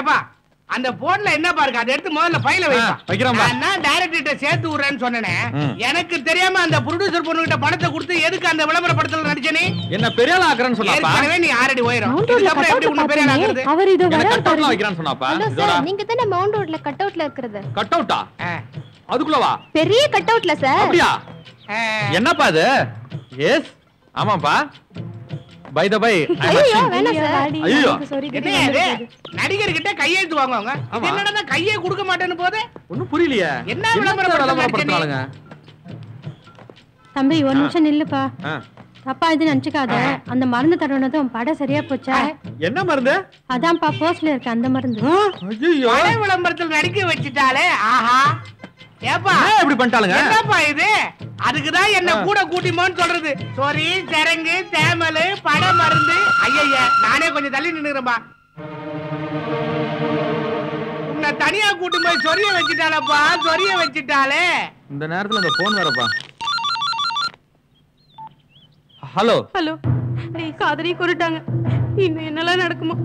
ஏப்பா அந்த போன்ல என்ன பாருங்க அதை எடுத்து முதல்ல ஃபைல வைக்கிறோம். நான் டைரக்டர்கிட்ட சேர்த்து விடுறேன்னு சொன்னேன். எனக்கு தெரியாம அந்த ப்ரொடியூசர் பொண்ணுகிட்ட பணத்தை கொடுத்து எதுக்கு அந்த விளம்பர படத்துல நடிச்சனே? என்ன பெரிய ஆள் ஆக்குறேன்னு சொன்னாப்பா. ஏற்கனவே நீ ஆல்ரெடி போயிரும். இதுக்கப்புறம் எப்படி உன்னை பெரிய ஆள் ஆக்குறது? அவர் இதோ வர கட் அவுட்ல வைக்கிறான்னு சொன்னாப்பா. நீங்க தான மவுண்ட் ரோட்ல கட் அவுட்ல இருக்குது. கட் அவுட்டா? அதுக்குள்ள வா. பெரிய கட் அவுட்ல சார். அப்படியா? என்னப்பா இது? எஸ் ஆமாப்பா. By the by. ஐயோ வேணாம் சார். ஐயோ என்ன நடிகர் கிட்ட கையெழுத்து வாங்குவாங்க. இது என்னடா கையே கொடுக்க மாட்டேன்னு போதே? ஒண்ணும் புரியலையே. என்ன விளம்பரப்படுறாங்க? தம்பி ஒரு நிமிஷம் நில்லுப்பா. தப்பா இது நினைச்சுக்காத. அந்த மருந்து தடவனதும் படம் சரியா போச்சா? என்ன மருந்து? அதான்ப்பா போஸ்ட்ல இருக்கு அந்த மருந்து. ஐயோ பட விளம்பரத்துல நடிக்க வச்சிட்டாலே. ஆஹா ஏப்பா இப்படி பண்ணிட்டாளுங்க. என்னப்பா இது? அதுக்குதான் என்ன கூட கூட்டிமோன்னு சொல்றது. சாரி சரங்கு தேமல் பட மருந்து. ஐயா நானே கொஞ்சம் தள்ளி நின்னுறேன்பா. உன்னை தனியா கூட்டி போய் சொரிய வச்சிட்டாளப்பா. சொரிய வச்சிட்டாளே. இந்த நேரத்துல அந்த போன் வரப்பா. ஹலோ ஹலோ காதலி கொண்டுட்டாங்க. இன்னும் என்னெல்லாம் நடக்குமோ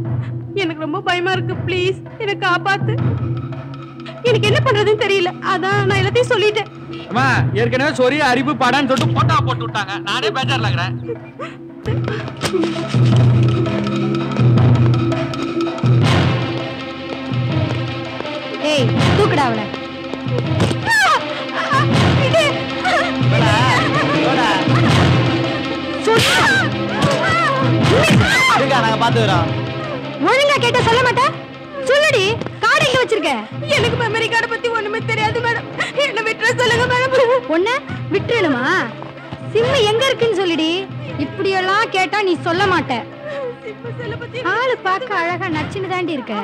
எனக்கு ரொம்ப பயமா இருக்கு. ப்ளீஸ் என்ன காப்பாத்து. எனக்கு என்ன பண்றதுன்னு தெரியல. அதான் நான் எல்லாத்தையும் சொல்லிட்டேன். அம்மா ஏற்கனவே சொரிய அறிவு படான்னு சொல்லிட்டு போட்டா போட்டு விட்டாங்க. நானே பேஜார்ல இருக்கறேன். ஏய் தூக்குடா அவள. நாங்க பாத்துக்கிறோம். ஒழுங்கா கேட்ட சொல்ல மாட்டேன். சொல்லுடி கார்டு எங்க வச்சிருக்க? எனக்கு மெமரி கார்டு பத்தி ஒண்ணுமே தெரியாது மேடம். என்ன விட்டுற சொல்லுங்க மேடம். ஒண்ணு விட்டுறணுமா? சிம் எங்க இருக்குன்னு சொல்லுடி. இப்படி எல்லாம் கேட்டா நீ சொல்ல மாட்ட. ஆளு பார்க்க அழகா நச்சுன்னு தாண்டி இருக்க.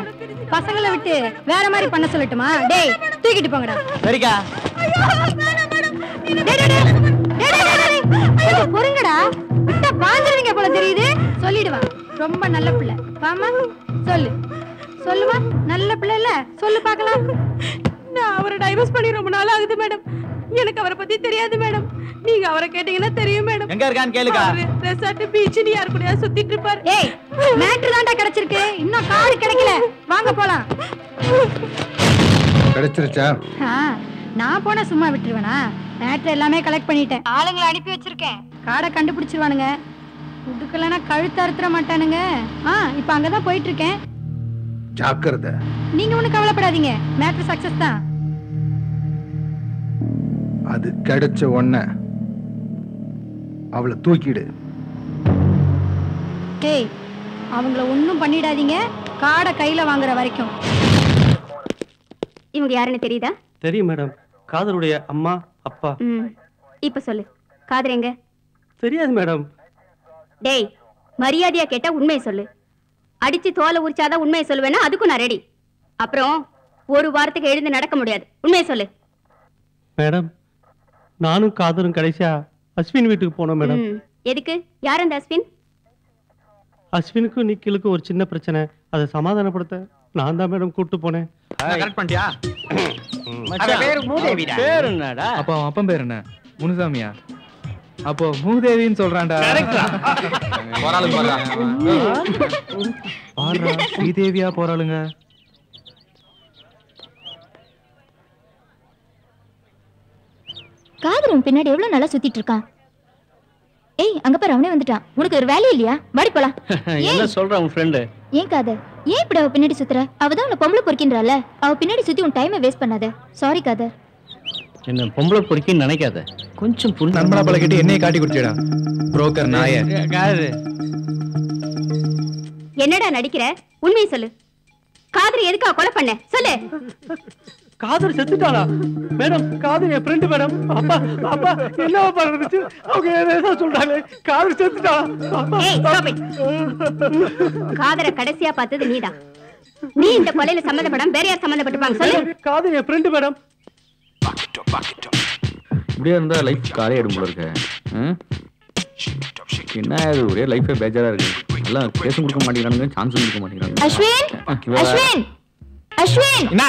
பசங்களை விட்டு வேற மாதிரி பண்ண சொல்லட்டுமா? டேய் தூக்கிட்டு போங்கடா. சரிக்கா. பொறுங்கடா. விட்டா பாஞ்சிருவீங்க போல தெரியுது. சொல்லிடுவா ரொம்ப நல்ல பிள்ளை. வாமா சொல்லு. சொல்லுவா நல்ல பிள்ளை இல்ல. சொல்லு பாக்கலாம். நான் அவரை டைவர்ஸ் பண்ணி ரொம்ப நாள் ஆகுது மேடம். எனக்கு அவரை பத்தி தெரியாது மேடம். நீங்க அவரை கேட்டீங்கன்னா தெரியும் மேடம். எங்க இருக்கான்னு கேளுங்க. ரெசார்ட் பீச் நீ யார் கூடயா சுத்திட்டு இருப்பாரு. ஏய் மேட்டர் தான்டா கிடைச்சிருக்கு. இன்னும் கார்டு கிடைக்கல. வாங்க போலாம். கிடைச்சிருச்சா? நான் போனா சும்மா விட்டுருவேனா? மேட்டர் எல்லாமே கலெக்ட் பண்ணிட்டேன். ஆளுங்களை அனுப்பி வச்சிருக்கேன். கார்டை கண்டுபிடிச்சிருவானுங்க. உடுக்கலனா கழுத்து அறுத்துற மாட்டானுங்க. இப்ப அங்கதான் போயிட்டு இருக்கேன். ஜாக்கிரதை. நீங்க ஒண்ணு கவலைப்படாதீங்க. மேட்டர் சக்சஸ் தான். அது கிடைச்ச உடனே அவளை தூக்கிடு. டேய் அவங்கள ஒண்ணும் பண்ணிடாதீங்க. கார்டை கையில வாங்குற வரைக்கும். இவங்க யாருன்னு தெரியுதா? தெரியும் மேடம். காதலுடைய அம்மா அப்பா. இப்ப சொல்லு காதர் எங்க? தெரியாது மேடம். டேய் மரியாதையா கேட்டா உண்மையை சொல்லு. அடிச்சு தோலை உரிச்சாதான் உண்மையை சொல்லுவேன்னா அதுக்கும் நான் ரெடி. அப்புறம் ஒரு வாரத்துக்கு எழுந்து நடக்க முடியாது. உண்மையை சொல்லு மேடம். நானும் காதலும் கடைசியா அஸ்வின் வீட்டுக்கு போனோம் மேடம். எதுக்கு? யார் அந்த அஸ்வின்? அஸ்வினுக்கும் நிக்கிலுக்கும் ஒரு சின்ன பிரச்சனை. அதை சமாதானப்படுத்த நான் தான் மேடம் கூட்டு போனேன். கரெக்ட் பண்ணிட்டியா? பேர் என்னடா? அப்போ அப்பன் பேர் என்ன? முனுசாமியா? அப்போ மூதேவின்னு சொல்றான்டா. போறாளுங்க பாருடா ஸ்ரீதேவியா போறாளுங்க. காதரும் பின்னாடி எவ்வளவு நல்லா சுத்திட்டு இருக்கான். ஏய் அங்க பாரு அவனே வந்துட்டான். உனக்கு ஒரு வேலை இல்லையா? வாடி போலாம். என்ன சொல்ற உன் ஃப்ரெண்ட்? ஏன் காதர் ஏன் இப்படி அவ பின்னாடி சுத்துற? அவதான் உன்னை பொம்பளை பொறுக்கின்றால. அவ பின்னாடி சுத்தி உன் டைமை வேஸ்ட் பண்ணாத. சாரி காதர். என்ன பொம்பளை பொறுக்கின்னு நினைக்காத. கொஞ்சம் புரிஞ்சு நண்பனா பல கேட்டு என்னைய காட்டி குடிச்சடா புரோக்கர் நாயே. என்னடா நடிக்கிற? உண்மையை சொல்லு. காதர் எதுக்கா கொலை பண்ண? சொல்லு. காதல் செத்துட்டாளா மேடம்? காதல் என் ஃப்ரெண்ட் மேடம். அப்பா அப்பா என்ன பண்றது? அவங்க ஏதோ சொல்றாங்க. காதல் செத்துட்டாளா? ஏய் ஸ்டாப் இட். காதரை கடைசியா பார்த்தது நீதான். நீ இந்த கொலையில சம்பந்தப்படாம வேற யார் சம்பந்தப்பட்டிருப்பாங்க சொல்லு. காதல் என் ஃப்ரெண்ட் மேடம். இப்படியே இருந்தா லைஃப் காலே எடுக்கும் போல இருக்கு. என்ன இது ஒரே லைஃபே பேஜாரா இருக்கு. எல்லாம் பேசும் கொடுக்க மாட்டேங்கிறானுங்க, சான்ஸும் கொடுக்க மாட்டேங்கிறாங்க. அஸ்வின் அஸ்வின் அஸ்வின் என்ன?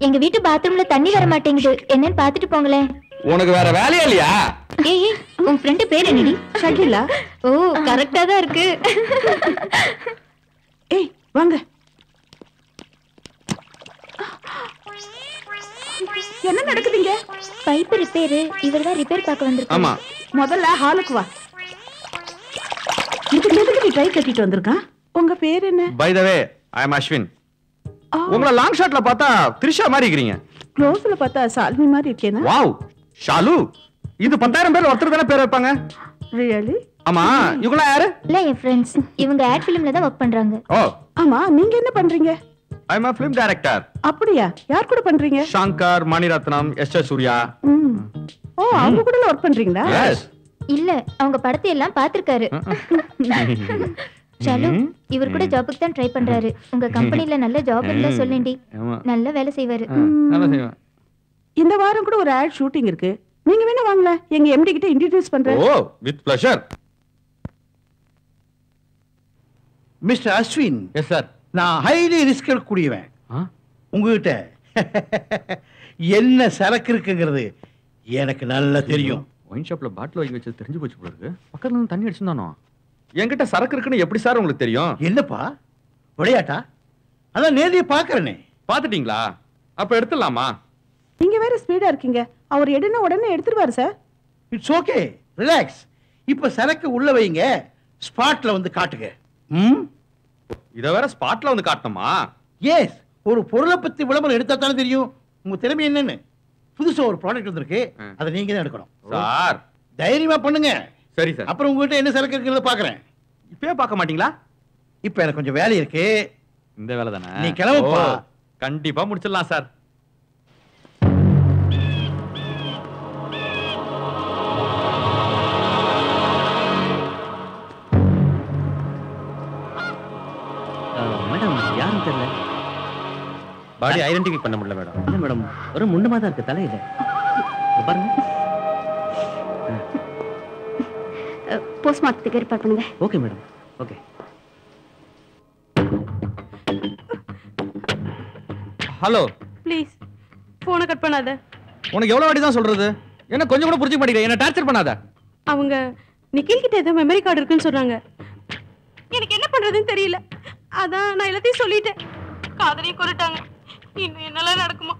எங்க வீட்டு பாத்ரூம்ல தண்ணி வர மாட்டேங்குது. என்னன்னு பாத்துட்டு போங்களேன். உனக்கு வேற வேலையா இல்லையா? ஏய் உன் ஃப்ரெண்ட் பேர் என்னடி? ஷகிலா. ஓ கரெக்ட்டா தான் இருக்கு. ஏய் வாங்க. என்ன நடக்குதுங்க? Pipe repair. இவர்தான் ரிப்பேர் பார்க்க வந்திருக்காரு. ஆமா. முதல்ல ஹாலுக்கு வா. இதுக்கு எதுக்கு நீ கை கட்டிட்டு வந்திருக்கான்? உங்க பேர் என்ன? பை தி வே ஐ அம் அஸ்வின். உங்களை லாங் ஷாட்ல பார்த்தா த்ரிஷா மாதிரி இருக்கீங்க. க்ளோஸ்ல பார்த்தா சால்வி மாதிரி இருக்கேனா? வாவ் ஷாலு. இது 10,000 பேர் ஒருத்தர் தானே பேர் வைப்பாங்க. ரியலி? ஆமா இவங்க யாரு? இல்ல என் ஃப்ரெண்ட்ஸ். இவங்க ஆட் ஃபிலிம்ல தான் வர்க் பண்றாங்க. ஓ ஆமா நீங்க என்ன பண்றீங்க? ஐ அம் a film director. அப்படியா? யார் கூட பண்றீங்க? ஷங்கர், மணிரத்னம், எஸ் சூர்யா. ஓ அவங்க கூட வர்க் பண்றீங்களா? எஸ். இல்ல அவங்க படத்தை எல்லாம் பாத்துர்க்காரு. சலு இவர் கூட ஜாபுக்கு தான் ட்ரை பண்றாரு. உங்க கம்பெனில நல்ல ஜாப் இருந்தா சொல்லேண்டி. நல்ல வேலை செய்வாரு. நல்லா செய்வேன். இந்த வாரம் கூட ஒரு ஆட் ஷூட்டிங் இருக்கு. நீங்க வேணா வாங்கல, எங்க எம்டி கிட்ட இன்ட்ரோ듀ஸ் பண்றேன். Oh with pleasure. Mister Ashwin. Yes sir. நான் ஹைலி ரிஸ்க் எடுக்கக்கூடியவன். உங்ககிட்ட என்ன சரக்கு இருக்குங்கிறது எனக்கு நல்லா தெரியும். ஒயின் ஷாப்ல பாட்டில் வாங்கி வச்சு தெரிஞ்சு போச்சு போல இருக்கு. பக்கத்துல இருந்து தண்ணி அடிச்சுதானோ? என்கிட்ட சரக்கு இருக்குன்னு எப்படி சார் உங்களுக்கு தெரியும்? என்னப்பா விளையாட்டா? அதான் நேரடியா பாக்குறேனே. பாத்துட்டீங்களா? அப்ப எடுத்துடலாமா? நீங்க வேற ஸ்பீடா இருக்கீங்க. அவர் எடுன உடனே எடுத்துருவாரு சார். It's okay, relax. இப்ப சரக்கு உள்ள வைங்க, ஸ்பாட்ல வந்து காட்டுங்க. இத வேற ஸ்பாட்ல வந்து காட்டணுமா? எஸ், ஒரு பொருளை பத்தி விளம்பரம் எடுத்தா தானே தெரியும் உங்க திறமை என்னன்னு. புதுசா ஒரு ப்ராடக்ட் வந்திருக்கு, அதை நீங்க தான் எடுக்கணும் சார். தைரியமா பண்ணுங்க. சரி சார். அப்புறம் உங்ககிட்ட என்ன சரக்கு இருக்குறத பாக்குறேன். இப்பவே பார்க்க மாட்டீங்களா? இப்ப எனக்கு கொஞ்சம் வேலை இருக்கு. இந்த வேலை தானே? நீ கிளம்புப்பா. கண்டிப்பா முடிச்சிடலாம் சார். மேடம் யாரும் தெரியல. பாடி ஐடென்டிஃபை பண்ண முடியல மேடம். இல்ல மேடம் ஒரு முண்டமா தான் இருக்கு, தலையில பாருங்க. போஸ்ட்மார்ட்டத்துக்கு ஏற்பாடு பண்ணுங்க. Okay madam. Okay. Hello please போனை கட் பண்ணாத. உனக்கு எவ்வளவு வாட்டி தான் சொல்றது? என்ன கொஞ்சம் கூட புரிஞ்சுக்க மாட்டேங்கிற. என்ன டார்ச்சர் பண்ணாத. அவங்க நிக்கில் கிட்ட ஏதோ மெமரி கார்டு இருக்குன்னு சொல்றாங்க. எனக்கு என்ன பண்றதுன்னு தெரியல. அதான் நான் எல்லாத்தையும் சொல்லிட்டேன். காதலையும் கொண்டுட்டாங்க. இன்னும் என்னெல்லாம் நடக்குமோ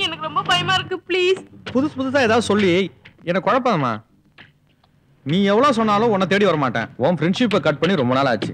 எனக்கு ரொம்ப பயமா இருக்கு. ப்ளீஸ் புதுசா ஏதாவது சொல்லி என்ன குழப்பமா? நீ எவ்வளவு சொன்னாலும் உன்னை தேடி வர மாட்டேன். உன் ஃப்ரெண்ட்ஷிப்பை கட் பண்ணி ரொம்ப நாள் ஆச்சு.